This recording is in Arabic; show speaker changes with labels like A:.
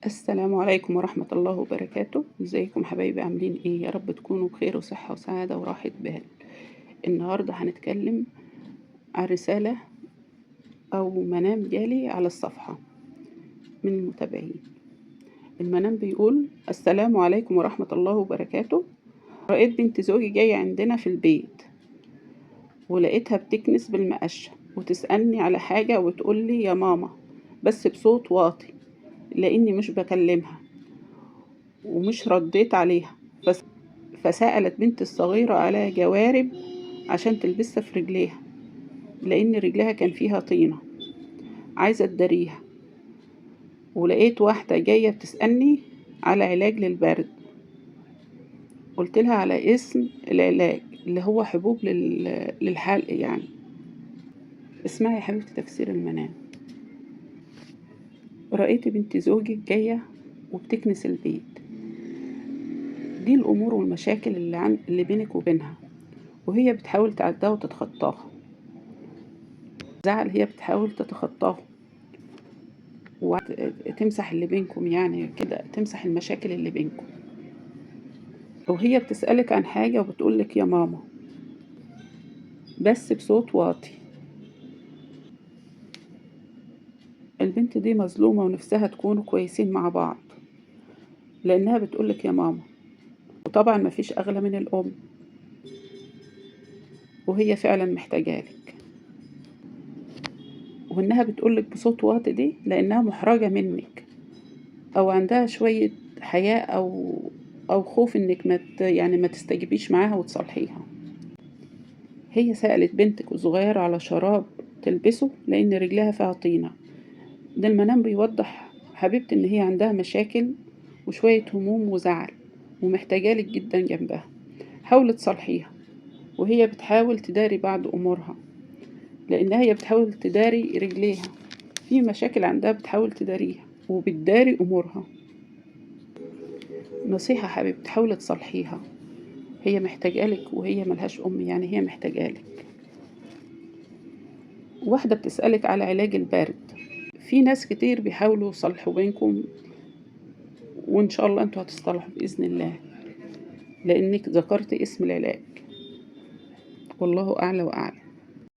A: السلام عليكم ورحمة الله وبركاته، ازيكم حبايبي عاملين ايه؟ يا رب تكونوا بخير وصحة وسعادة وراحة بال. النهاردة هنتكلم عن رسالة أو منام جالي على الصفحة من المتابعين. المنام بيقول: السلام عليكم ورحمة الله وبركاته. رأيت بنت زوجي جاية عندنا في البيت، ولقيتها بتكنس بالمقشة وتسألني على حاجة وتقولي يا ماما، بس بصوت واطي لأني مش بكلمها ومش رديت عليها. فسألت بنتي الصغيرة على جوارب عشان تلبسها في رجليها، لأن رجلها كان فيها طينة عايزة تداريها. ولقيت واحدة جاية بتسألني على علاج للبرد، قلت لها على اسم العلاج اللي هو حبوب للحلق يعني. اسمعي يا حبيبتي تفسير المنام. رأيت بنت زوجك جاية وبتكنس البيت. دي الأمور والمشاكل اللي بينك وبينها، وهي بتحاول تعدها وتتخطاها. زعل هي بتحاول تتخطاه وتمسح اللي بينكم، يعني كده تمسح المشاكل اللي بينكم. وهي بتسألك عن حاجة وبتقولك يا ماما، بس بصوت واطي. البنت دي مظلومة ونفسها تكونوا كويسين مع بعض، لأنها بتقولك يا ماما، وطبعا مفيش أغلى من الأم، وهي فعلا محتاجالك. وإنها بتقولك بصوت واطي دي لأنها محرجة منك، أو عندها شوية حياء أو خوف إنك ما تستجيبيش معاها وتصالحيها. هي سألت بنتك الصغيرة على شراب تلبسه لأن رجلها فيها طينة. ده المنام بيوضح حبيبتي إن هي عندها مشاكل وشوية هموم وزعل، ومحتاجالك جدا جنبها. حاولي تصالحيها، وهي بتحاول تداري بعض أمورها، لأنها هي بتحاول تداري رجليها في مشاكل عندها، بتحاول تداريها وبتداري أمورها. نصيحة حبيبتي، حاولي تصالحيها، هي محتاجالك وهي ملهاش أم، يعني هي محتاجالك. واحدة بتسألك على علاج البرد. في ناس كتير بيحاولوا يصلحوا بينكم، وإن شاء الله أنتوا هتصطلحوا بإذن الله، لأنك ذكرت اسم العلاج. والله أعلى وأعلم.